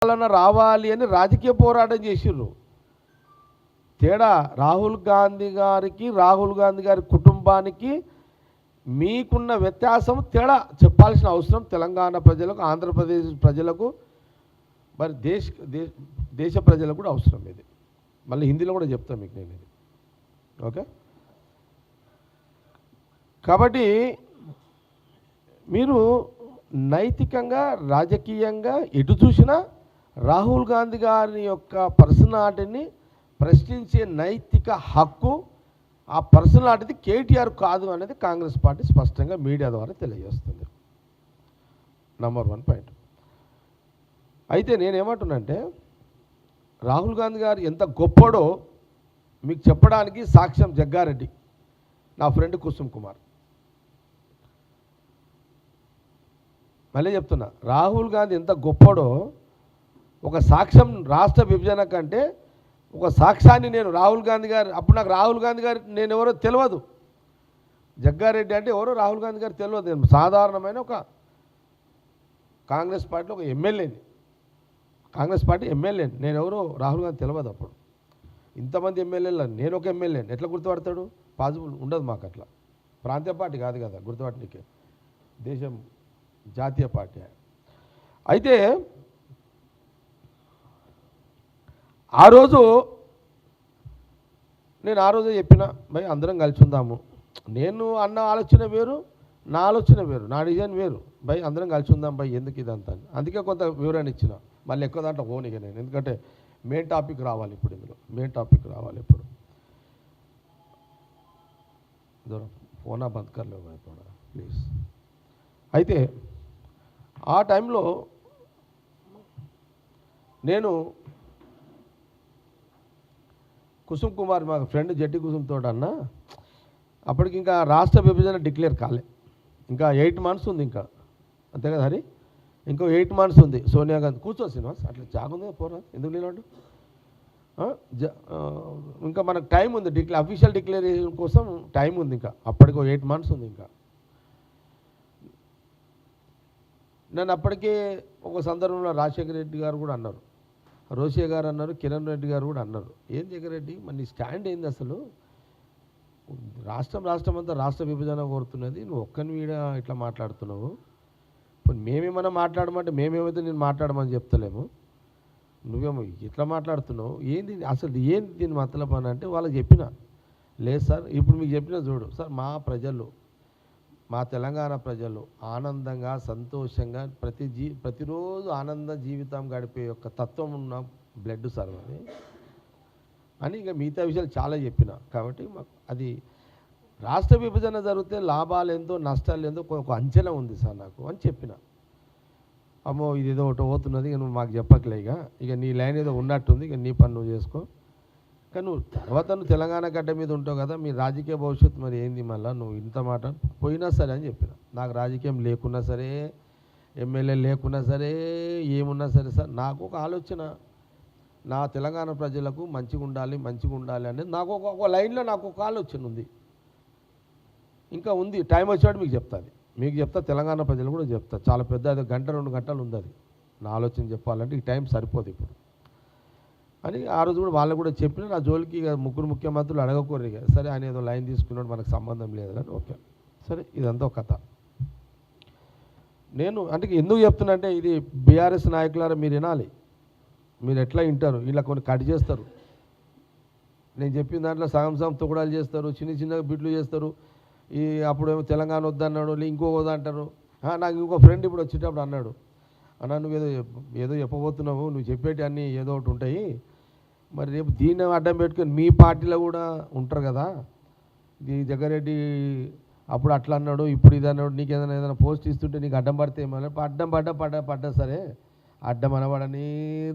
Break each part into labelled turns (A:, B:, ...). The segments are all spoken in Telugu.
A: పాలన రావాలి అని రాజకీయ పోరాటం చేసిర్రు. తేడా రాహుల్ గాంధీ గారి కుటుంబానికి మీకున్న వ్యత్యాసం తేడా చెప్పాల్సిన అవసరం తెలంగాణ ప్రజలకు, ఆంధ్రప్రదేశ్ ప్రజలకు, మరి దేశ ప్రజలకు కూడా అవసరం. ఇది మళ్ళీ హిందీలో కూడా చెప్తాను మీకు నేను ఇది. ఓకే, కాబట్టి మీరు నైతికంగా రాజకీయంగా ఎటు చూసినా రాహుల్ గాంధీ గారి యొక్క పర్సనాలిటీని ప్రశ్నించే నైతిక హక్కు ఆ పర్సనాలిటీ కేటీఆర్ కాదు అనేది కాంగ్రెస్ పార్టీ స్పష్టంగా మీడియా ద్వారా తెలియజేస్తుంది. Number 1 point. అయితే నేనేమంటున్నానంటే రాహుల్ గాంధీ గారు ఎంత గొప్పడో మీకు చెప్పడానికి సాక్ష్యం జగ్గారెడ్డి, నా ఫ్రెండ్ కుసుమ్ కుమార్. మళ్ళీ చెప్తున్నా, రాహుల్ గాంధీ ఎంత గొప్పడో ఒక సాక్ష్యం రాష్ట్ర విభజన కంటే ఒక సాక్ష్యాన్ని నేను రాహుల్ గాంధీ గారు, అప్పుడు నాకు రాహుల్ గాంధీ గారు నేను ఎవరో తెలియదు, జగ్గారెడ్డి అంటే ఎవరో రాహుల్ గాంధీ గారు తెలియదు. నేను సాధారణమైన ఒక కాంగ్రెస్ పార్టీలో ఒక ఎమ్మెల్యేని, కాంగ్రెస్ పార్టీ ఎమ్మెల్యేని, నేను ఎవరో రాహుల్ గాంధీ తెలియదు. అప్పుడు ఇంతమంది ఎమ్మెల్యేలు నేను ఒక ఎమ్మెల్యేని ఎట్లా గుర్తుపడతాడు? పాసిబుల్ ఉండదు మాకు. అట్లా ప్రాంతీయ పార్టీ కాదు కదా గుర్తుపట్టడానికి, దేశం జాతీయ పార్టీ. అయితే ఆ రోజు చెప్పిన భయ్ అందరం కలిసి ఉందాము. నేను అన్న ఆలోచన వేరు, నా ఆలోచన వేరు, నా డిజైన్ వేరు. భయ్ అందరం కలిసి ఉందాం భయ్, ఎందుకు ఇదంతా. అందుకే కొంత వివరణ ఇచ్చిన. మళ్ళీ ఎక్కువ దాంట్లో ఓనిగా నేను, ఎందుకంటే మెయిన్ టాపిక్ రావాలి ఇప్పుడు. ఇందులో మెయిన్ టాపిక్ రావాలి ఇప్పుడు. ఫోనా బంద్ కర్లేవు భయపడ ప్లీజ్. అయితే ఆ టైంలో నేను కుసుమ్ కుమార్, మా ఫ్రెండ్ జట్టి కుసుమ్తో అన్న, అప్పటికి ఇంకా రాష్ట్ర విభజన డిక్లేర్ కాలే, ఇంకా 8 months ఉంది, ఇంకా అంతే కదా హరి, ఇంకో 8 months ఉంది. సోనియా గాంధీ కూర్చో శ్రీనివాస్, అట్లా జాగుంది పోరా, ఎందుకు లేనాడు, ఇంకా మనకు టైం ఉంది, అఫీషియల్ డిక్లరేషన్ కోసం టైం ఉంది, ఇంకా అప్పటికి 8 months ఉంది. ఇంకా నన్ను అప్పటికే ఒక సందర్భంలో రాజశేఖర రెడ్డి గారు కూడా అన్నారు, రోషే గారు అన్నారు, కిరణ్ రెడ్డి గారు కూడా అన్నారు, ఏం జగన్ రెడ్డి మరి నీ స్టాండ్ ఏంది అసలు, రాష్ట్రం అంతా రాష్ట్ర విభజన కోరుతున్నది, నువ్వు ఒక్కని వీడ ఇట్లా మాట్లాడుతున్నావు, ఇప్పుడు మేమేమన్నా మాట్లాడమంటే మేమేమైతే నేను మాట్లాడమని చెప్తలేము, నువ్వేమో ఇట్లా మాట్లాడుతున్నావు, ఏంది అసలు ఏంది దీని మతలబ్ అని అంటే వాళ్ళకి చెప్పిన, లేదు సార్ ఇప్పుడు మీకు చెప్పిన చూడు సార్, మా తెలంగాణ ప్రజలు ఆనందంగా సంతోషంగా ప్రతిరోజు ఆనంద జీవితం గడిపే యొక్క తత్వం ఉన్న బ్లడ్ సార్ అని ఇంకా మిగతా విషయాలు చాలా చెప్పిన. కాబట్టి అది రాష్ట్ర విభజన జరిగితే లాభాలు ఎంతో నష్టాలు ఎంతో ఒక అంచనా ఉంది సార్ నాకు అని చెప్పిన. అమ్మో ఇది ఏదో ఒకటి పోతున్నది, ఇక నువ్వు మాకు చెప్పకలే, ఇక నీ లైన్ ఏదో ఉన్నట్టుంది, ఇక నీ పని నువ్వు చేసుకో, కానీ నువ్వు తర్వాత నువ్వు తెలంగాణ గడ్డ మీద ఉంటావు కదా, మీ రాజకీయ భవిష్యత్తు మరి ఏంది, మళ్ళీ నువ్వు ఇంత మాట పోయినా సరే అని చెప్పిన. నాకు రాజకీయం లేకున్నా సరే, ఎమ్మెల్యే లేకున్నా సరే, ఏమున్నా సరే సార్, నాకు ఒక ఆలోచన, నా తెలంగాణ ప్రజలకు మంచిగా ఉండాలి అనేది నాకు ఒక లైన్లో నాకు ఒక ఆలోచన ఉంది, ఇంకా ఉంది. టైం వచ్చాడు మీకు చెప్తా, తెలంగాణ ప్రజలు కూడా చెప్తా. చాలా పెద్ద, అది 1-2 గంటలు ఉంది, అది నా ఆలోచన చెప్పాలంటే ఈ టైం సరిపోదు ఇప్పుడు అని ఆ రోజు కూడా వాళ్ళకు కూడా చెప్పిన. నా జోలికి ఇక ముగ్గురు ముఖ్యమంత్రులు అడగకూడదు, ఇక సరే ఆయన ఏదో లైన్ తీసుకున్నాడు మనకు సంబంధం లేదు కానీ ఓకే సరే, ఇదంతా ఒక కథ. నేను అంటే ఎందుకు చెప్తున్నా అంటే, ఇది బీఆర్ఎస్ నాయకులారా మీరు వినాలి, మీరు ఎట్లా వింటారు, ఇలా కొన్ని కట్ చేస్తారు, నేను చెప్పిన దాంట్లో సగం తొగడాలు చేస్తారు, చిన్న బిడ్లు చేస్తారు. ఈ అప్పుడేమో తెలంగాణ వద్దన్నాడు, ఇంకో వద్దంటారు. నాకు ఇంకో ఫ్రెండ్ ఇప్పుడు వచ్చేటప్పుడు అన్నాడు, అన్నా నువ్వు ఏదో చెప్పబోతున్నావు, నువ్వు చెప్పేటి అన్నీ ఏదో ఒకటి ఉంటాయి, మరి రేపు దీన్ని అడ్డం పెట్టుకొని మీ పార్టీలో కూడా ఉంటారు కదా, ఈ జగ్గారెడ్డి అప్పుడు అట్లా అన్నాడు, ఇప్పుడు ఇది అన్నాడు, నీకు ఏదైనా పోస్ట్ ఇస్తుంటే నీకు అడ్డం పడితే ఏమన్నా, అడ్డం పడ్డా సరే, అడ్డం అనవాడని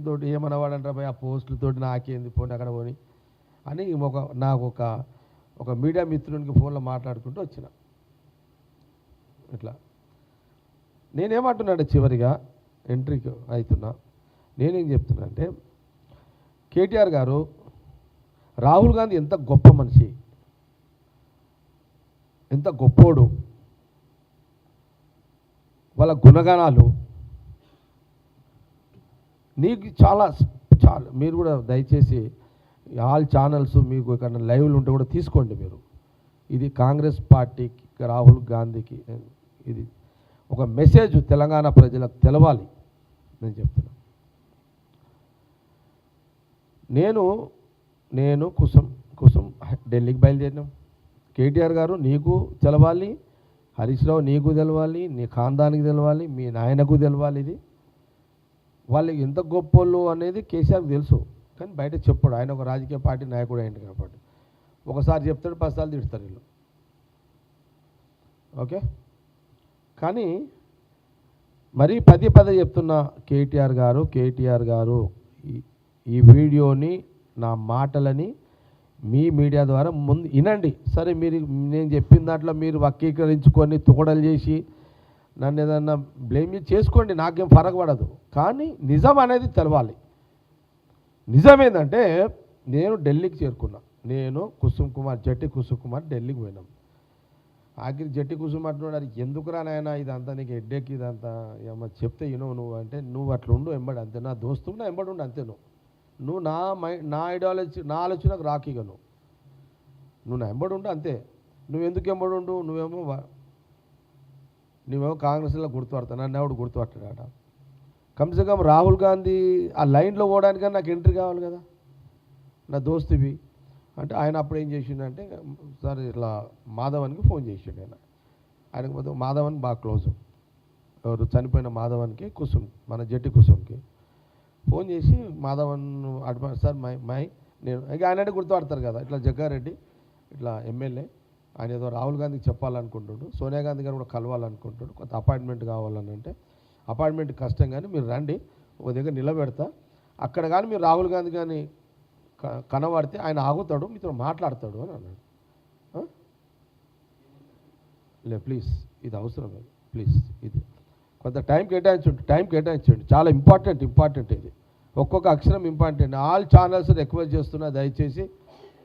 A: తోటి ఏమనవాడంటారా భయ్, ఆ పోస్టులతోటి నాకేంది పోనీ అక్కడ పోని అని నాకు ఒక మీడియా మిత్రునికి ఫోన్లో మాట్లాడుకుంటూ వచ్చిన. ఇట్లా నేనేమంటున్నాడు చివరిగా ఎంట్రీకి అవుతున్నా, నేనేం చెప్తున్నా అంటే, కేటీఆర్ గారు రాహుల్ గాంధీ ఎంత గొప్ప మనిషి, ఎంత గొప్పోడు, వాళ్ళ గుణగణాలు నీకు చాలా చాలా మీరు కూడా దయచేసి ఆల్ ఛానల్స్ మీకు ఇక్కడ లైవ్లు ఉంటే కూడా తీసుకోండి మీరు. ఇది కాంగ్రెస్ పార్టీకి, రాహుల్ గాంధీకి ఇది ఒక మెసేజ్ తెలంగాణ ప్రజలకు తెలవాలి నేను చెప్తున్నా. నేను కుసం ఢిల్లీకి బయలుదేరినాం. కేటీఆర్ గారు నీకు తెలవాలి, హరీష్ రావు నీకు తెలవాలి, నీ ఖాందానికి తెలవాలి, మీ నాయనకు తెలవాలి. ఇది వాళ్ళు ఎంత గొప్పోళ్ళు అనేది కేసీఆర్కి తెలుసు, కానీ బయట చెప్పాడు. ఆయన ఒక రాజకీయ పార్టీ నాయకుడు అయింది కాబట్టి ఒకసారి చెప్తాడు, 10 సార్లు తిడతారు వీళ్ళు. ఓకే, కానీ మరీ పదే చెప్తున్న కేటీఆర్ గారు ఈ వీడియోని, నా మాటలని మీ మీడియా ద్వారా ముందు వినండి. సరే, మీరు నేను చెప్పిన దాంట్లో మీరు వక్రీకరించుకొని తుకడలు చేసి నన్ను ఏదన్నా బ్లేమ్ చేసుకోండి, నాకేం ఫరక్ పడదు. కానీ నిజం అనేది తెలవాలి. నిజం ఏంటంటే నేను ఢిల్లీకి చేరుకున్నా. నేను జట్టి కుసుమ్ కుమార్ ఢిల్లీకి పోయినాం. ఆఖరి జట్టి కుసుమ్ అంటున్నాడు, ఎందుకురా నాయన ఇదంతా నీకు హెడ్డేక్, ఇదంతా ఏమో చెప్తే నువ్వు అంటే నువ్వు అట్లా ఉండు ఎంబడి, అంతే నా దోస్తు నా ఎంబడి ఉండు, అంతే. నువ్వు నా ఐడియాలజీ, నా ఆలోచనకు రాకిగా నువ్వు నా ఎంబడి ఉండు, అంతే. నువ్వు ఎందుకు ఎంబడి ఉండు? నువ్వేమో కాంగ్రెస్లో గుర్తుపడతావు, నన్ను ఎవడు గుర్తుపట్టాడ? కమ్సే కమ్ రాహుల్ గాంధీ ఆ లైన్లో పోవడానికన్నా నాకు ఎంట్రీ కావాలి కదా, నా దోస్తువి అంటే. ఆయన అప్పుడు ఏం చేసిండంటే, సార్ ఇట్లా మాధవన్కి ఫోన్ చేసిండు. ఆయనకు పోతే మాధవన్ బాగా క్లోజు, ఎవరు చనిపోయిన మాధవన్కి, మన జట్టి కుసుమ్కి ఫోన్ చేసి మాధవన్ అడ్వాన్స్ సార్ నేను ఇక ఆయన గుర్తుపడతారు కదా, ఇట్లా జగ్గారెడ్డి ఇట్లా ఎమ్మెల్యే, ఆయన ఏదో రాహుల్ గాంధీకి చెప్పాలనుకుంటున్నాడు, సోనియా గాంధీ గారు కూడా కలవాలనుకుంటున్నాడు, కొంత అపాయింట్మెంట్ కావాలని. అంటే అపాయింట్మెంట్ కష్టం, కానీ మీరు రండి, ఒక దగ్గర నిలబెడతా, అక్కడ కానీ మీరు రాహుల్ గాంధీ కానీ కనబడితే ఆయన ఆగుతాడు, మీతో మాట్లాడతాడు అని అన్నాడు. ప్లీజ్ ఇది అవసరం, ప్లీజ్ ఇది కొంత టైం కేటాయించండి, చాలా ఇంపార్టెంట్ ఇది, ఒక్కొక్క అక్షరం ఇంపార్టెంట్. ఆల్ ఛానల్స్ రిక్వెస్ట్ చేస్తున్నా, దయచేసి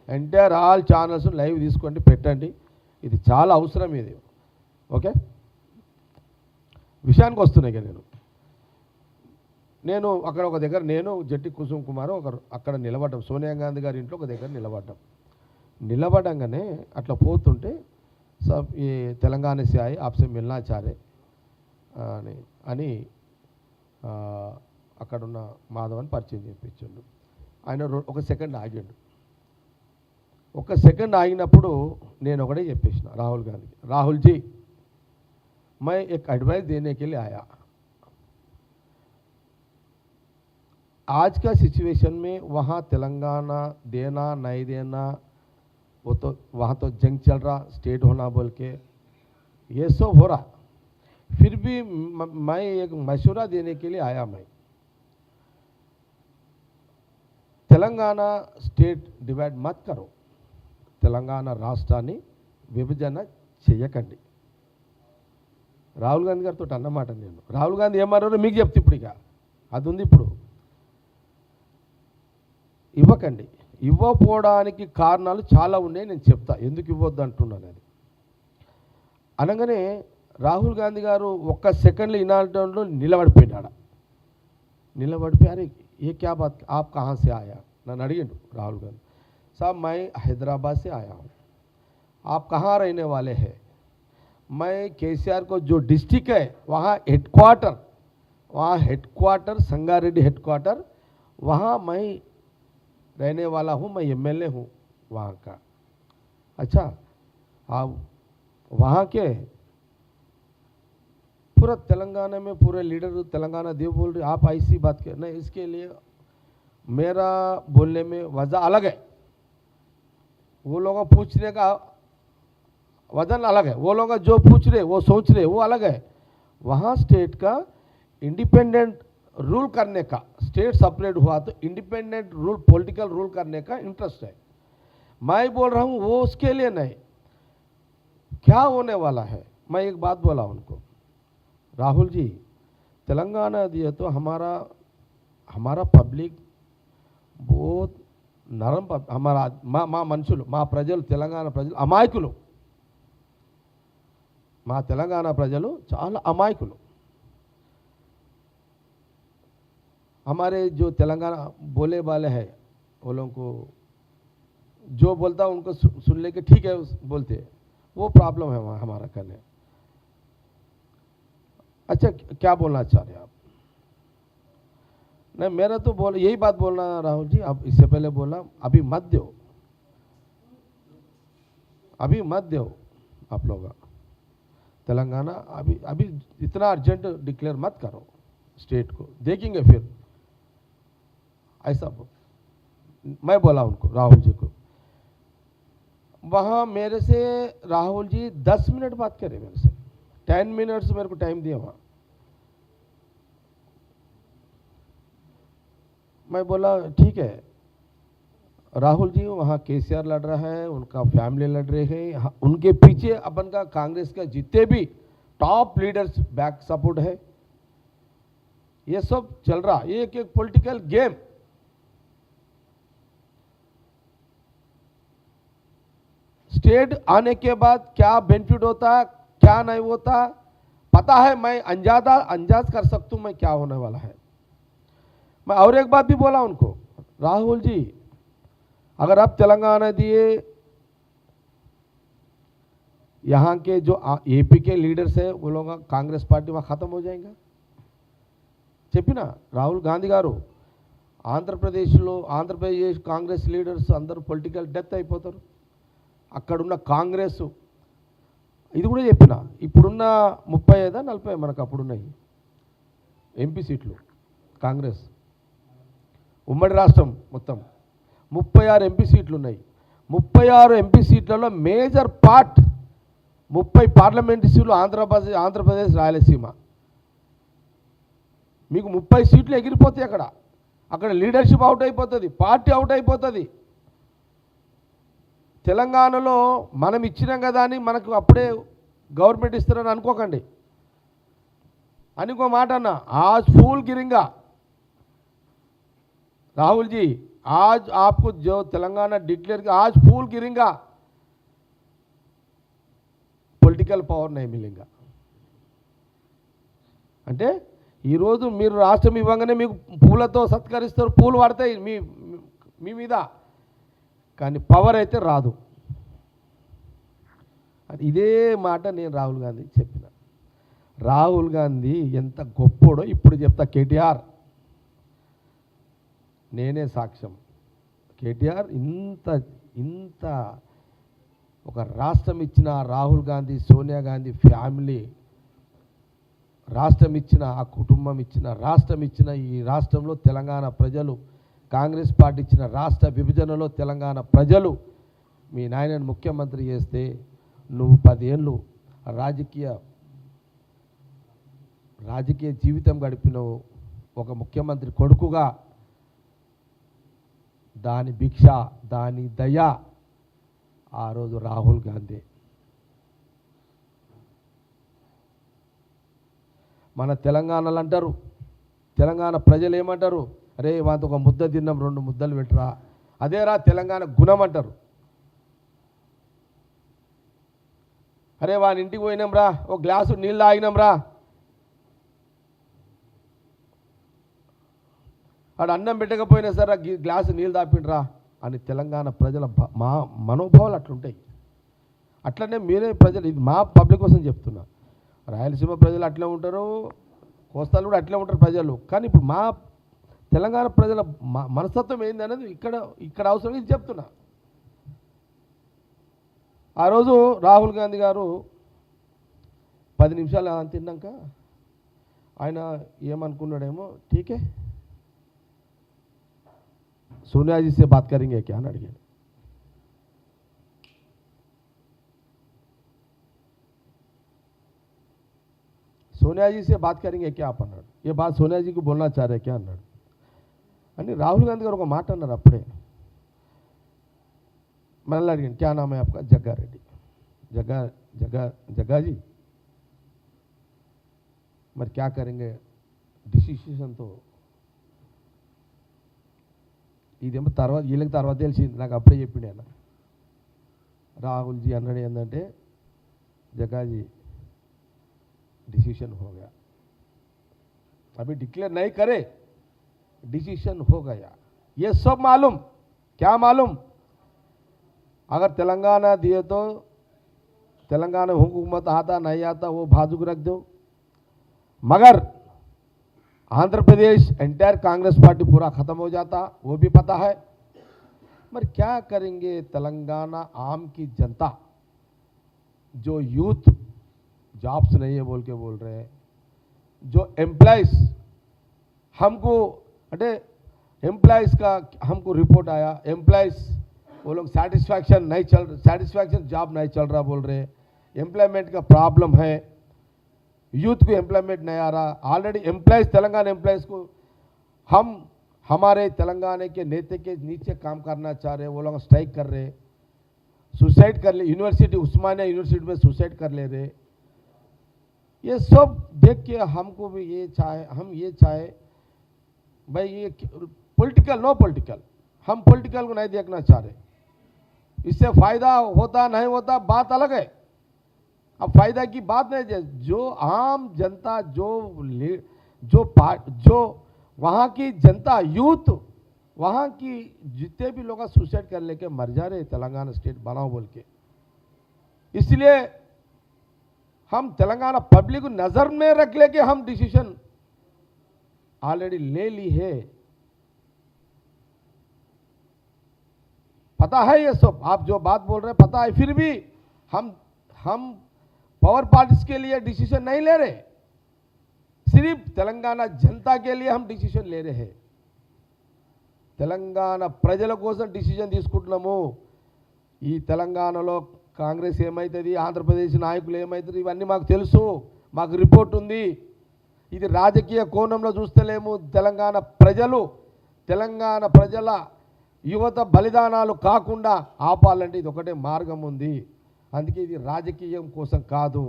A: ఎంటైర్ ఆల్ ఛానల్స్ లైవ్ తీసుకోండి, పెట్టండి, ఇది చాలా అవసరం ఇది. ఓకే, విషయానికి వస్తున్నాయి. నేను అక్కడ ఒక దగ్గర, నేను జట్టి కుసుమ్ కుమార్ అక్కడ నిలబడ్డాం, సోనియా గాంధీ గారి ఇంట్లో ఒక దగ్గర నిలబడంగానే అట్లా పోతుంటే ఈ తెలంగాణ से आए आपसे मिलना चाह रहे అని అక్కడున్న మాధవన్ పరిచయం చేయించాడు. ఆయన ఒక సెకండ్ ఆగాడు. ఒక సెకండ్ ఆగినప్పుడు నేను ఒకటే చెప్పేసిన రాహుల్ గాంధీకి, రాహుల్ जी मैं एक एडवाइस देने के लिए आया. आज का सिचुएशन में वहाँ तेलंगाना देना नहीं देना, वो तो वहाँ तो जंग चल रहा, स्टेट होना बोल के ये सब हो रहा. फिर भी मैं एक मशवरा देने के लिए आया. मैं తెలంగాణ స్టేట్ డివైడ్ మత్ కరో, తెలంగాణ రాష్ట్రాన్ని విభజన చేయకండి. రాహుల్ గాంధీ గారితో అన్నమాట నేను. రాహుల్ గాంధీ ఏమన్నారో మీకు చెప్తే ఇప్పుడు ఇక అది ఉంది. ఇప్పుడు ఇవ్వకండి, ఇవ్వకపోవడానికి కారణాలు చాలా ఉన్నాయి, నేను చెప్తా ఎందుకు ఇవ్వద్దు అంటున్నాను. అది అనగానే రాహుల్ గాంధీ గారు ఒక్క సెకండ్లో ఇనాల్టంలో నిలబడిపోయినాడు. అరే ये क्या बात, आप कहाँ से आया? नन्नु अडिगिंडु राहुल गांधी साहब, मैं हैदराबाद से आया हूँ. आप कहाँ रहने वाले हैं? मैं केसीआर को जो डिस्ट्रिक्ट है वहाँ हेडक्वार्टर संगारेड्डी हेडक्वार्टर, वहाँ मैं रहने वाला हूँ, मैं एमएलए हूँ वहाँ का. अच्छा, आप वहाँ के पूरा तेलंगाना में पूरे लीडर तेलंगाना देव बोल रहे, आप ऐसी बात कर नहीं. इसके लिए मेरा बोलने में वजह अलग है, वो लोग पूछने का वजन अलग है, वो लोग जो पूछ रहे वो सोच रहे वो अलग है. वहाँ स्टेट का इंडिपेंडेंट रूल करने का, स्टेट सेपरेट हुआ तो इंडिपेंडेंट रूल, पॉलिटिकल रूल करने का इंटरेस्ट है. मैं बोल रहा हूँ वो उसके लिए नहीं. क्या होने वाला है, मैं एक बात बोला उनको, राहुल जी तेलंगाना दिए तो हमारा पब्लिक बहुत नरम, हमारा మా మనుషులు, మా ప్రజలు, తెలంగాణ ప్రజలు అమాయకులు. మా తెలంగాణ ప్రజలు చాలా అమాయకులు. हमारे जो तेलंगाना बोले वाले हैं वो लोगों को जो बोलता है उनको सुन ले के ठीक है बोलते हैं, वो प्रॉब्लम है हमारा कहने। अच्छा क्या बोलना चाह रहे हैं आप? नहीं मेरा तो बोल यही बात बोलना राहुल जी, अब इससे पहले बोला अभी मत दो, अभी मत दो आप लोग तेलंगाना, अभी अभी इतना अर्जेंट डिक्लेयर मत करो स्टेट को, देखेंगे फिर। ऐसा मैं बोला उनको, राहुल जी को। वहाँ मेरे से राहुल जी 10 मिनट बात करे मेरे से, 10 मिनट्स मेरे को टाइम दिया वहाँ। मैं बोला ठीक है, राहुल जी वहाँ केसीआर लड़ रहा है, उनका फैमिली लड़ रहे हैं, उनके पीछे अपन का कांग्रेस का जितने भी टॉप लीडर्स बैक सपोर्ट है, ये सब चल रहा, ये एक पॉलिटिकल गेम। स्टेट आने के बाद क्या बेनिफिट होता है क्या नहीं होता पता है, मैं अंदाज कर सकता हूं मैं क्या होने वाला है। मैं और एक बात भी बोला उनको, राहुल जी अगर आप तेलंगाना दिए, यहाँ के जो एपी के लीडर्स है वो लोग कांग्रेस पार्टी वहाँ खत्म हो जाएगा చెప్పినా రాహుల్ గాంధీ గారు, ఆంధ్రప్రదేశ్ కాంగ్రెస్ లీడర్స్ అందరూ పొలిటికల్ డెత్ అయిపోతారు, అక్కడున్న కాంగ్రెస్ ఇది కూడా చెప్పిన, ఇప్పుడున్న 35-40 మనకు అప్పుడున్నాయి ఎంపీ సీట్లు కాంగ్రెస్ ఉమ్మడి రాష్ట్రం మొత్తం 36 ఎంపీ సీట్లు ఉన్నాయి. 36 ఎంపీ సీట్లలో మేజర్ పార్ట్ 30 పార్లమెంట్ సీట్లు ఆంధ్రప్రదేశ్ రాయలసీమ, మీకు 30 సీట్లు ఎగిరిపోతాయి అక్కడ లీడర్షిప్ అవుట్ అయిపోతుంది, పార్టీ అవుట్ అయిపోతుంది. తెలంగాణలో మనం ఇచ్చినాం కదా అని మనకు అప్పుడే గవర్నమెంట్ ఇస్తారని అనుకోకండి. అనుకో మాట అన్న, आज फूल गिरेगा राहुल जी, आज आपको जो तेलंगाना डिक्लेयर किया आज फूल गिरेगा, పొలిటికల్ పవర్ नहीं मिलेगा. అంటే ఈరోజు మీరు రాష్ట్రం ఇవ్వగానే మీకు పూలతో సత్కరిస్తారు, పూలు పడతాయి మీ మీద, కానీ పవర్ అయితే రాదు. ఇదే మాట నేను రాహుల్ గాంధీ చెప్పిన. రాహుల్ గాంధీ ఎంత గొప్పోడో ఇప్పుడు చెప్తా. కేటీఆర్ నేనే సాక్ష్యం. కేటీఆర్ ఇంత ఒక రాష్ట్రం ఇచ్చిన రాహుల్ గాంధీ, సోనియా గాంధీ ఫ్యామిలీ రాష్ట్రం ఇచ్చిన, ఆ కుటుంబం ఇచ్చిన, రాష్ట్రం ఇచ్చిన ఈ రాష్ట్రంలో తెలంగాణ ప్రజలు, కాంగ్రెస్ పార్టీ ఇచ్చిన రాష్ట్ర విభజనలో తెలంగాణ ప్రజలు మీ నాయనని ముఖ్యమంత్రి చేస్తే నువ్వు 10 ఏళ్ళు రాజకీయ జీవితం గడిపినవు ఒక ముఖ్యమంత్రి కొడుకుగా. దాని భిక్ష, దాని దయ ఆ రోజు రాహుల్ గాంధీ. మన తెలంగాణలో అంటారు, తెలంగాణ ప్రజలు ఏమంటారు, అరే వాంత ఒక ముద్ద తిన్నాం 2 ముద్దలు పెట్టరా, అదేరా తెలంగాణ గుణం అంటారు. అరే వాని ఇంటికి పోయినాం రా, ఒక గ్లాసు నీళ్ళు తాగినాం రా, వాడు అన్నం పెట్టకపోయినా సరే గ్లాసు నీళ్ళు తాపిండ్రా అని తెలంగాణ ప్రజల మనోభావాలు అట్లుంటాయి. అట్లనే మీరే ప్రజలు, ఇది మా పబ్లిక్ కోసం చెప్తున్నా, రాయలసీమ ప్రజలు అట్లే ఉంటారు, కోస్తాలు కూడా అట్లే ఉంటారు ప్రజలు. కానీ ఇప్పుడు మా తెలంగాణ ప్రజల మనస్తత్వం ఏంది అనేది ఇక్కడ అవసరం, ఇది చెప్తున్నా. ఆ రోజు రాహుల్ గాంధీ గారు 10 నిమిషాలు తిన్నాక ఆయన ఏమనుకున్నాడేమో, ఠీకే सोनिया जी से बात करेंगे क्या అని అడిగాడు. सोनिया जी से बात करेंगे क्या आप అన్నాడు. ये बात सोनिया जी को बोलना चाह रहे क्या అన్నాడు. అని రాహుల్ గాంధీ గారు ఒక మాట అన్నారు అప్పుడే. మనల్ని అడిగాను, क्या नाम है आपका? जग्गा रेड्डी. जग्गा जी మరి क्या करेंगे डिसीजन तो ఇదేమో తర్వాత వీళ్ళకి తర్వాత తెలిసింది, నాకు అప్పుడే చెప్పిండు ఆయన. రాహుల్ జీ అన్నాడు ఏంటంటే, జగ్గాజీ डिसीजन हो गया, अभी डिक्लेयर नहीं करे डिसीजन हो गया। ये सब मालूम, क्या मालूम, अगर तेलंगाना दिए तो तेलंगाना हुकूमत आता नहीं आता वो बाजू रख दो, मगर आंध्र प्रदेश एंटायर कांग्रेस पार्टी पूरा ख़त्म हो जाता, वो भी पता है। मगर क्या करेंगे तेलंगाना आम की जनता, जो यूथ जॉब्स नहीं है बोल के बोल रहे हैं, जो एम्प्लॉइज हमको अरे एम्प्लॉइज का हमको रिपोर्ट आया, एम्प्लॉइज वो लोग सेटिस्फैक्शन जॉब नहीं चल रहा बोल रहे, एम्प्लॉयमेंट का प्रॉब्लम है, यूथ को एम्प्लॉयमेंट नहीं आ रहा। ऑलरेडी एम्प्लॉइज तेलंगाना एम्प्लॉइज को हम हमारे तेलंगाना के नेता के नीचे काम करना चाह रहे, वो लोग स्ट्राइक कर रहे, सुसाइड कर ले, यूनिवर्सिटी उस्मानिया यूनिवर्सिटी में सुसाइड कर ले रहे। ये सब देख के हमको भी ये चाहे भाई ये पॉलिटिकल, नो पॉलिटिकल, हम पॉलिटिकल को नहीं देखना चाह रहे। इससे फायदा होता नहीं होता बात अलग है, अब फायदा की बात नहीं है। जो आम जनता, जो वहाँ की जनता, यूथ, वहाँ की जितने भी लोग सुसाइड कर लेके मर जा रहे तेलंगाना स्टेट बनाओ बोल के। इसलिए हम तेलंगाना पब्लिक को नजर में रख लेके हम डिसीजन ऑलरेडी ले ली है। पता है ये सब, आप जो बात बोल रहे हैं पता है, फिर भी हम पावर पार्टीज के लिए डिसीजन नहीं ले रहे, सिर्फ तेलंगाना जनता के लिए हम डिसीजन ले रहे हैं। తెలంగాణ ప్రజల కోసం డిసిజన్ తీసుకుంటున్నాము। ఈ తెలంగాణలో కాంగ్రెస్ ఏమైతుంది, ఆంధ్రప్రదేశ్ నాయకులు ఏమైతుంది, ఇవన్నీ మాకు తెలుసు, మాకు రిపోర్ట్ ఉంది। ఇది రాజకీయ కోణంలో చూస్తలేము। తెలంగాణ ప్రజల యువత బలిదానాలు కాకుండా ఆపాలంటే ఇది ఒకటే మార్గం ఉంది। అందుకే ఇది రాజకీయం కోసం కాదు,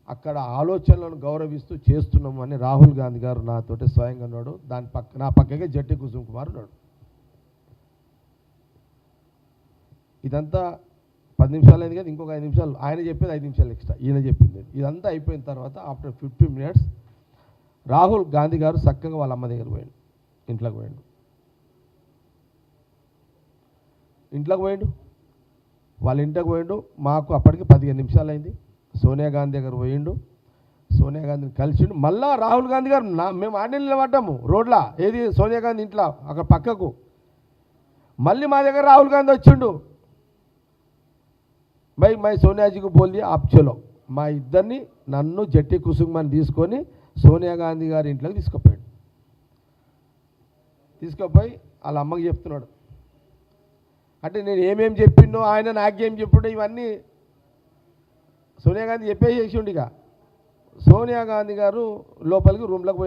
A: అక్కడ ఆలోచనలను గౌరవిస్తూ చేస్తున్నాము అని రాహుల్ గాంధీ గారు నాతోటి స్వయంగా అన్నాడు। నా పక్కకే జట్టి కుసుమ్ కుమార్ ఉన్నాడు। ఇదంతా 10 నిమిషాలు అయింది కదా, ఇంకొక 5 నిమిషాలు ఆయన చెప్పేది, 5 నిమిషాలు ఎక్స్ట్రా ఈయన చెప్పింది। ఇదంతా అయిపోయిన తర్వాత ఆఫ్టర్ 15 మినిట్స్ రాహుల్ గాంధీ గారు చక్కగా వాళ్ళ అమ్మ దగ్గర పోయాడు, ఇంట్లోకి పోయాడు, వాళ్ళ ఇంటికి పోయాడు। మాకు అప్పటికి 15 నిమిషాలు అయింది। సోనియా గాంధీ దగ్గర పోయిండు, సోనియా గాంధీని కలిసిండు। మళ్ళా రాహుల్ గాంధీ గారు మేము ఆడ నిలబడ్డాము రోడ్లా, ఏది సోనియా గాంధీ ఇంట్లో అక్కడ పక్కకు, మళ్ళీ మా దగ్గర రాహుల్ గాంధీ వచ్చిండు। भाई मैं सोनिया जी को बोल दिया आप चलो, మా ఇద్దరిని నన్ను జట్టి కుసుమని తీసుకొని సోనియా గాంధీ గారి ఇంట్లోకి తీసుకుపోయి వాళ్ళ అమ్మకి చెప్తున్నాడు। అంటే నేను ఏమేమి చెప్పిండో ఆయన నాకేం చెప్పిండో ఇవన్నీ సోనియా గాంధీ చెప్పేసేసిండు। ఇక సోనియా గాంధీ గారు లోపలికి రూమ్లోకి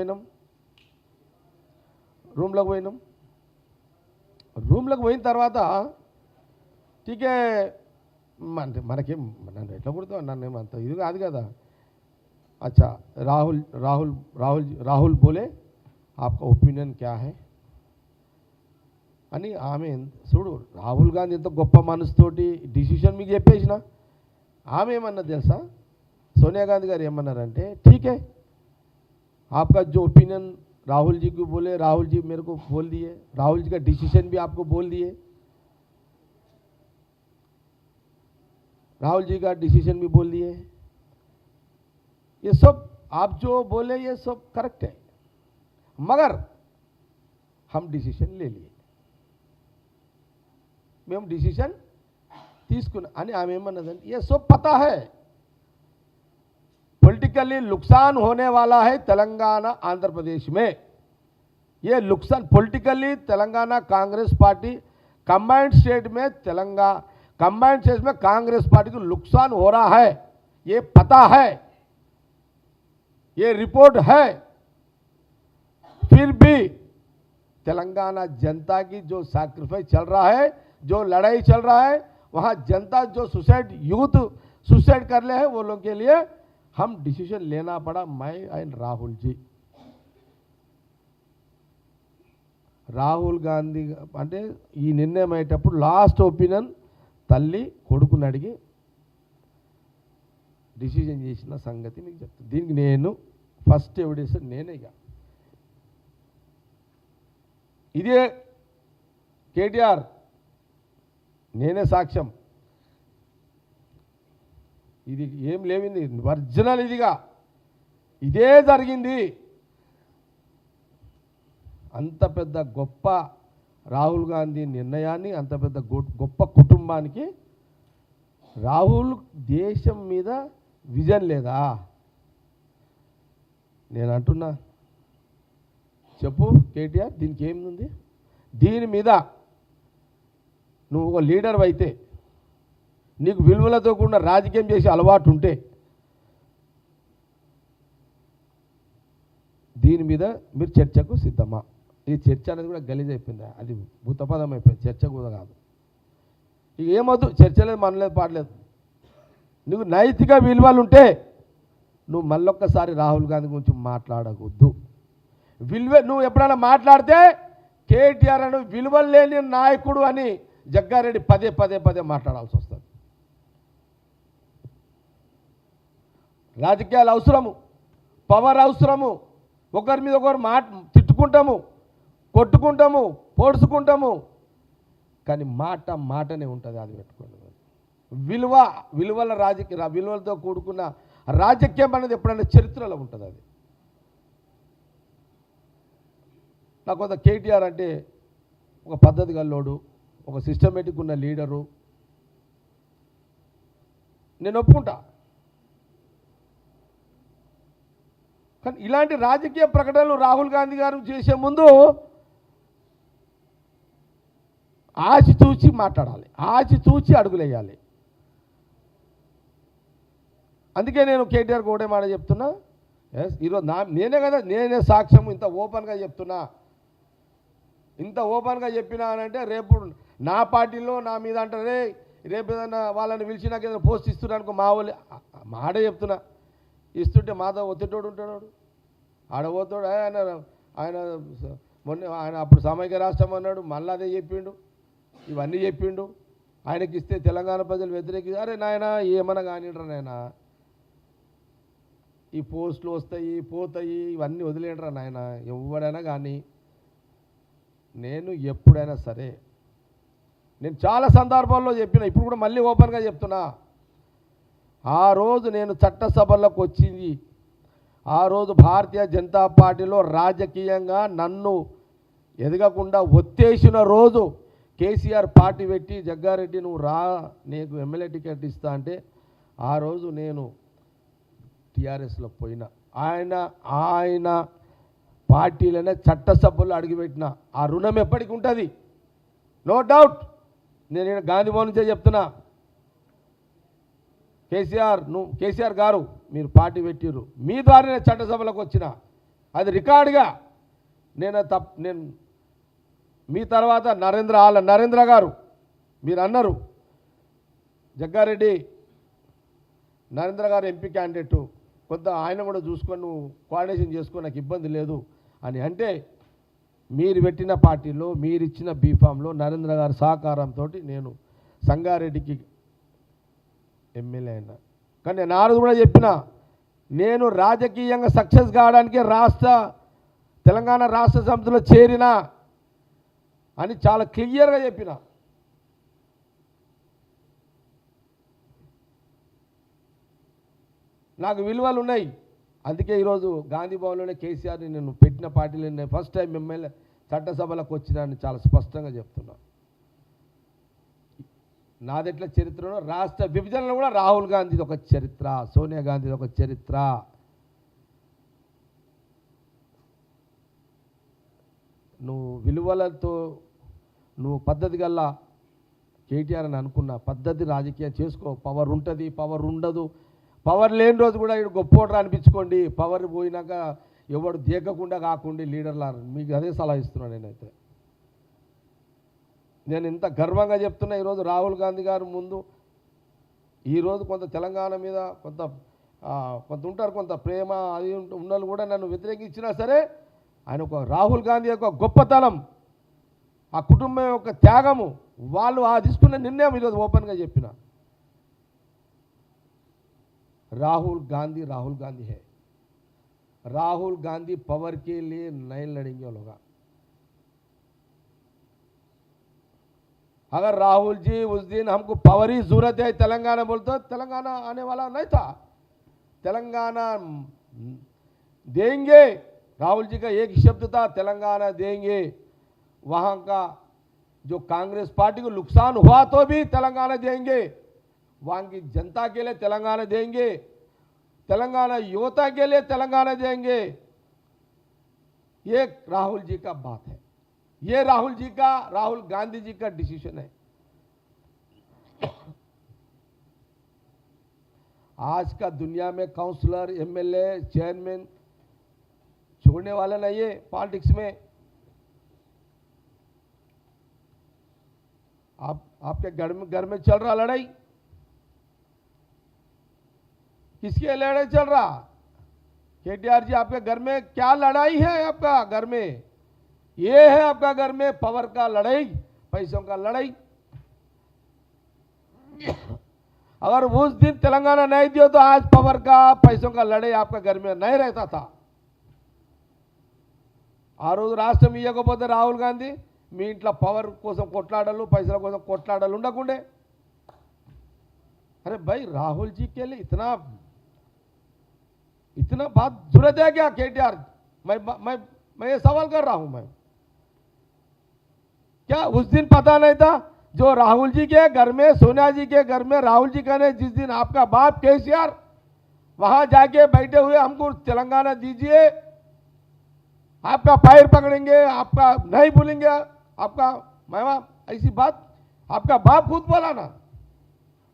A: పోయిన తర్వాత టీకే అంటే మనకేం నన్ను ఎట్లా పుడతావు, నన్ను ఏమంత ఇది కాదు కదా। अच्छा राहुल बोले आपका ओपिनियन क्या है అని ఆమె చూడు, రాహుల్ గాంధీ ఎంత గొప్ప మనసుతోటి డిసిషన్ మీకు చెప్పేసిన, ఆమె ఏమన్నది తెలుసా, సోనియా గాంధీ గారు ఏమన్నారంటే ठीक है आपका जो ओपिनियन राहुल जी को बोले, राहुल जी मेरे को बोल दिए, राहुल जी का डिसीजन भी आपको बोल दिए, राहुल जी का डिसीजन भी बोल दिए, ये सब आप जो बोले ये सब करेक्ट है, मगर हम डिसीजन ले लिए, మేము डिसीजन తీసుకున్నా అని ఆమె ఏమన్నదంటే ये सब पता है पॉलिटिकली नुकसान होने वाला है तेलंगाना आंध्र प्रदेश में, ये नुकसान politically Telangana Congress party combined state में कांग्रेस पार्टी को नुकसान हो रहा है, ये पता है, ये रिपोर्ट है। फिर भी तेलंगाना जनता की जो सैक्रिफाइस चल रहा है, जो लड़ाई चल रहा है, वहाँ जनता जो यूथ सुसाइड कर ले है, वो लोग के लिए हम डिसीजन लेना पड़ा, मैं एंड राहुल जी। రాహుల్ గాంధీ అంటే ఈ నిర్ణయం అయ్యేటప్పుడు లాస్ట్ ఒపీనియన్ తల్లి కొడుకుని అడిగి డిసిజన్ చేసిన సంగతి మీకు చెప్తాను। దీనికి నేను ఫస్ట్ ఎవిడెన్స్ నేనే, ఇక ఇదే కేటీఆర్, నేనే సాక్ష్యం. ఇది ఏం లేవింది, ఒరిజినల్ ఇదిగా ఇదే జరిగింది. అంత పెద్ద గొప్ప రాహుల్ గాంధీ నిర్ణయాన్ని, అంత పెద్ద గొప్ప కుటుంబానికి రాహుల్ దేశం మీద విజన్ లేదా? నేను అంటున్నా, చెప్పు కేటీఆర్, దీనికి ఏముంది? దీని మీద నువ్వు ఒక లీడర్ అయితే, నీకు విలువలతో కూడిన రాజకీయం చేసే అలవాటు ఉంటే, దీని మీద మీరు చర్చకు సిద్ధమా? ఈ చర్చ అనేది కూడా గలీజ్ అయిపోయింది, అది భూతపదం అయిపోయింది, చర్చ కూడా కాదు. ఇక ఏమొద్దు, చర్చ లేదు, మనలేదు, పాడలేదు. నువ్వు నైతిక విలువలు ఉంటే నువ్వు మళ్ళొక్కసారి రాహుల్ గాంధీ గురించి మాట్లాడకూడదు. నువ్వు ఎప్పుడైనా మాట్లాడితే కేటీఆర్ అని విలువలు లేని నాయకుడు అని జగ్గారెడ్డి పదే పదే పదే మాట్లాడాల్సి వస్తుంది. రాజకీయాలు అవసరము, పవర్ అవసరము, ఒకరి మీద ఒకరు తిట్టుకుంటాము, కొట్టుకుంటాము, పొడుచుకుంటాము, కానీ మాటనే ఉంటుంది. అది పెట్టుకోండి. విలువలతో కూడుకున్న రాజకీయం అనేది ఎప్పుడైనా చరిత్రలో ఉంటుంది. అది నాకు కొంత కేటీఆర్ అంటే ఒక పద్ధతి గల్లోడు, ఒక సిస్టమేటిక్ ఉన్న లీడరు, నేను ఒప్పుకుంటా. కానీ ఇలాంటి రాజకీయ ప్రకటనలు రాహుల్ గాంధీ గారు చేసే ముందు ఆచితూచి మాట్లాడాలి, ఆచితూచి అడుగులేయాలి. అందుకే నేను కేటీఆర్కి ఒకటే మాట చెప్తున్నా, ఈరోజు నేనే సాక్ష్యం. ఇంత ఓపెన్గా చెప్తున్నా, ఇంత ఓపెన్గా చెప్పినా అంటే రేపు నా పార్టీలో నా మీద అంటారే, రేపు ఏదైనా వాళ్ళని పిలిచి నాకు ఏదైనా పోస్ట్ ఇస్తున్నానుకో, మా వాళ్ళు మాడే చెప్తున్నా, ఇస్తుంటే మాతో ఒత్తిటోడు ఉంటాడు, ఆడబోతాడు. ఆయన ఆయన అప్పుడు సామాజిక రాష్ట్రం అన్నాడు, మళ్ళీ అదే చెప్పిండు, ఇవన్నీ చెప్పిండు. ఆయనకి ఇస్తే తెలంగాణ ప్రజలు వ్యతిరేకి, అరే నాయన ఏమన్నా కానివ్వరా నాయన, ఈ పోస్టులు వస్తాయి పోతాయి, ఇవన్నీ వదిలేండ్రా నాయన, ఎవడైనా కానీ. నేను ఎప్పుడైనా సరే, నేను చాలా సందర్భాల్లో చెప్పిన, ఇప్పుడు కూడా మళ్ళీ ఓపెన్గా చెప్తున్నా, ఆ రోజు నేను చట్టసభల్లోకి వచ్చింది, ఆ రోజు భారతీయ జనతా పార్టీలో రాజకీయంగా నన్ను ఎదగకుండా ఒత్తేసిన రోజు కేసీఆర్ పార్టీ పెట్టి, జగ్గారెడ్డి నువ్వు రా, నీకు ఎమ్మెల్యే టికెట్ ఇస్తా అంటే, ఆ రోజు నేను టీఆర్ఎస్లో పోయినా, ఆయన పార్టీలోనే చట్టసభల్లో అడుగుపెట్టిన. ఆ రుణం ఎప్పటికి ఉంటుంది, నో డౌట్. నేను గాంధీ భవన్ నుంచే చెప్తున్నా, కేసీఆర్ గారు మీరు పార్టీ పెట్టిర్రు, మీ ద్వారానే చట్టసభలకు వచ్చిన, అది రికార్డుగా. నేను మీ తర్వాత నరేంద్ర గారు మీరు అన్నారు, జగ్గారెడ్డి నరేంద్ర గారు ఎంపీ క్యాండిడేటు, కొంత ఆయన కూడా చూసుకొని నువ్వు కోఆర్డినేషన్ చేసుకొని నాకు ఇబ్బంది లేదు అని అంటే, మీరు పెట్టిన పార్టీలో మీరు ఇచ్చిన బీఫామ్లో నరేంద్ర గారి సహకారంతో నేను సంగారెడ్డికి ఎమ్మెల్యే అయినా. కానీ నేను ఆ రోజు కూడా చెప్పిన, నేను రాజకీయంగా సక్సెస్ కావడానికి తెలంగాణ రాష్ట్ర సమితిలో చేరినా అని చాలా క్లియర్గా చెప్పిన. నాకు విలువలు ఉన్నాయి. అందుకే ఈరోజు గాంధీ భవన్లోనే కేసీఆర్ని నేను పెట్టిన పార్టీలో నేను ఫస్ట్ టైం ఎమ్మెల్యే చట్టసభలకు వచ్చినాన్ని చాలా స్పష్టంగా చెప్తున్నా. నాదెట్ల చరిత్రలో రాష్ట్ర విభజనలో కూడా రాహుల్ గాంధీది ఒక చరిత్ర, సోనియా గాంధీది ఒక చరిత్ర. నువ్వు విలువలతో నువ్వు పద్ధతి గల్లా కేటీఆర్ అని అనుకున్న పద్ధతి రాజకీయం చేసుకో. పవర్ ఉంటుంది, పవర్ ఉండదు. పవర్ లేని రోజు కూడా ఇక్కడ గొప్పోడ్రా అనిపించుకోండి. పవర్ పోయినాక ఎవడు దేకకుండా కాకుండా లీడర్లా, మీకు అదే సలహా ఇస్తున్నాను నేనైతే. నేను ఇంత గర్వంగా చెప్తున్నా ఈరోజు రాహుల్ గాంధీ గారు ముందు. ఈరోజు కొంత తెలంగాణ మీద కొంత ఉంటారు, కొంత ప్రేమ అది ఉన్నోళ్ళు కూడా నన్ను వ్యతిరేకించినా సరే, ఆయన ఒక రాహుల్ గాంధీ యొక్క గొప్పతనం, ఆ కుటుంబం యొక్క త్యాగము, వాళ్ళు తీసుకున్న నిర్ణయం ఈరోజు ఓపెన్గా చెప్పిన. राहुल गांधी है। राहुल गांधी पावर के लिए नहीं लड़ेंगे लोग। अगर राहुल जी उस दिन हमको पावर की जरूरत है तेलंगाना बोलते, तेलंगाना आने वाला नहीं था। तेलंगाना देंगे, राहुल जी का एक शब्द था, तेलंगाना देंगे। वहां का जो कांग्रेस पार्टी को नुकसान हुआ तो भी तेलंगाना देंगे, वहां की जनता के लिए तेलंगाना देंगे, तेलंगाना युवता के लिए तेलंगाना देंगे। ये राहुल जी का बात है, ये राहुल गांधी जी का डिसीजन है। आज का दुनिया में काउंसलर, एमएलए, चेयरमैन छोड़ने वाला नहीं है पॉलिटिक्स में। आपके घर में चल रहा लड़ाई, किसकी लड़ाई चल रहा? केटीआर जी, आपके घर में क्या लड़ाई है? आपका घर में ये है, आपका घर में पावर का लड़ाई, पैसों का लड़ाई। अगर उस दिन तेलंगाना नहीं दिया तो आज पावर का, पैसों का लड़ाई आपका घर में नहीं रहता था। ఆ రోజు రాష్ట్రం ఇవ్వకపోతే రాహుల్ గాంధీ మీ ఇంట్లో పవర్ కోసం కొట్లాడలు, పైసల కోసం కొట్లాడలు ఉండకుండే। अरे भाई, राहुल जी के लिए इतना बात जरूरत है क्या केटीआर? मैं ये सवाल कर रहा हूं। मैं क्या उस दिन पता नहीं था? जो राहुल जी के घर में, सोनिया जी के घर में राहुल जी का ने जिस दिन आपका बाप केसीआर वहां जाके बैठे हुए हमको तेलंगाना दीजिए, आपका पैर पकड़ेंगे, आपका नहीं बोलेंगे, आपका मैं ऐसी बात आपका बाप खुद बोला ना।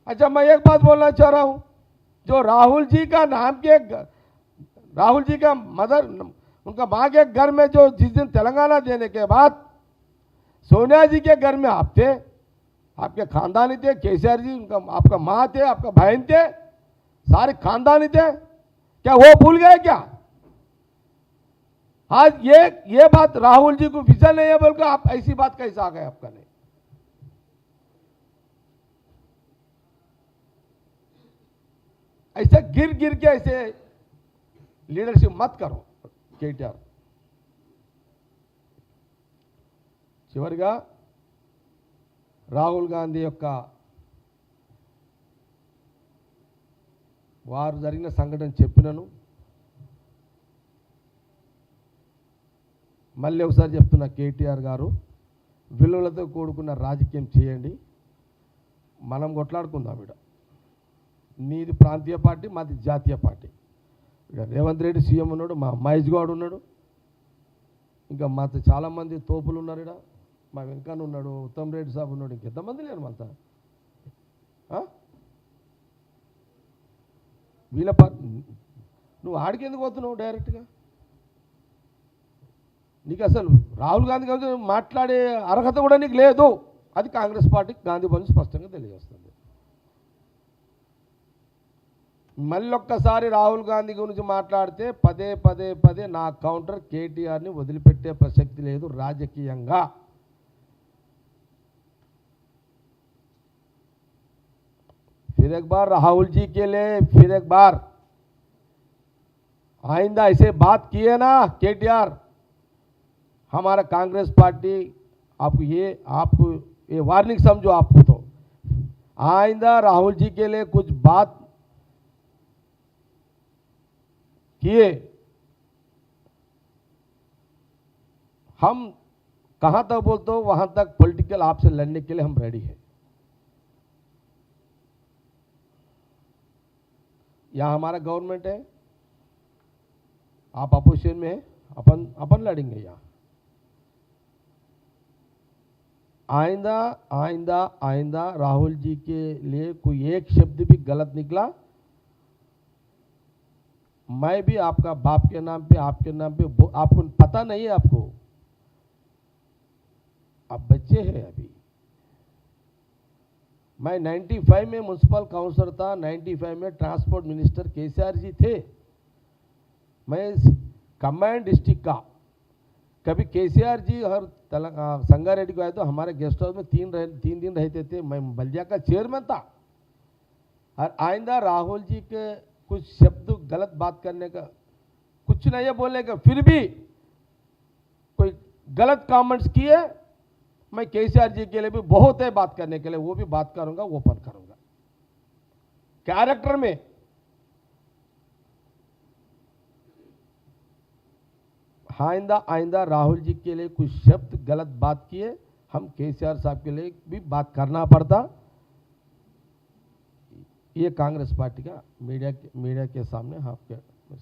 A: अच्छा, मैं एक बात बोलना चाह रहा हूं, जो राहुल जी का नाम के, राहुल जी का मदर, उनका मां के घर में जो जिस दिन तेलंगाना देने के बाद सोनिया जी के घर में आप थे, आपके खानदानी थे, केसीआर जी उनका, आपका मां थे, आपका बहन थे, सारे खानदानी थे। क्या वो भूल गए क्या? आज ये बात राहुल जी को विजन नहीं है बोलकर आप ऐसी बात कैसे आ गए आपका? नहीं, ऐसे गिर के ऐसे लीडरशिप मत करो केटीआर। చివరిగా రాహుల్ గాంధీ యొక్క వారు జరిగిన సంఘటన చెప్పినను, మళ్ళీ ఒకసారి చెప్తున్నా, కేటీఆర్ గారు విలువలతో కూడుకున్న రాజకీయం చేయండి, మనం కొట్లాడుకుందాం. ఇక్కడ నీది ప్రాంతీయ పార్టీ, మాది జాతీయ పార్టీ. ఇక్కడ రేవంత్ రెడ్డి సీఎం ఉన్నాడు, మా మహేష్ గౌడ్ ఉన్నాడు, ఇంకా మాతో చాలామంది తోపులు ఉన్నారు. ఇక్కడ మా వెంకన్న ఉన్నాడు, ఉత్తమ్ రెడ్డి సాబ్ ఉన్నాడు, ఇంకెంతమంది లేరు మనతో. వీళ్ళ నువ్వు ఆడికి ఎందుకు పోతున్నావు డైరెక్ట్గా? నీకు అసలు రాహుల్ గాంధీ గారితో మాట్లాడే అర్హత కూడా నీకు లేదు. అది కాంగ్రెస్ పార్టీ గాంధీ భవన్ స్పష్టంగా తెలియజేస్తుంది. మళ్ళొక్కసారి రాహుల్ గాంధీ గురించి మాట్లాడితే పదే నా కౌంటర్ కేటీఆర్ని వదిలిపెట్టే ప్రసక్తి లేదు రాజకీయంగా. फिर एक बार राहुल जी के लिए, फिर एक बार आइंदा ऐसे बात किए ना केटीआर, हमारा कांग्रेस पार्टी आपको ये वार्निंग समझो। आपको तो आइंदा राहुल जी के लिए कुछ बात किए, हम कहां तक बोलते हो वहां तक पॉलिटिकल आपसे लड़ने के लिए हम रेडी हैं। यहाँ हमारा गवर्नमेंट है, आप अपोजिशन में है, अपन लड़ेंगे यहाँ। आइंदा राहुल जी के लिए कोई एक शब्द भी गलत निकला, मैं भी आपका बाप के नाम पे, आपके नाम पे, आपको पता नहीं है, आपको आप बच्चे हैं अभी। मैं 95 में म्युनिसिपल काउंसलर था, 95 में ट्रांसपोर्ट मिनिस्टर केसीआर जी थे। मैं कमांड डिस्ट्रिक्ट का, कभी केसीआर जी और संगारेड्डी को आए तो हमारे गेस्ट हाउस में 3 दिन रहते थे। मैं बलिया का चेयरमैन था। और आइंदा राहुल जी के कुछ शब्द गलत बात करने का कुछ नहीं है बोलने का, फिर भी कोई गलत कमेंट्स किए मैं केसीआर जी के लिए भी बहुत है बात करने के लिए, वो भी बात करूंगा, ओपन करूंगा कैरेक्टर में। आइंदा राहुल जी के लिए कुछ शब्द गलत बात किए, हम केसीआर साहब के लिए भी बात करना पड़ता। ये कांग्रेस पार्टी का मीडिया के सामने आपके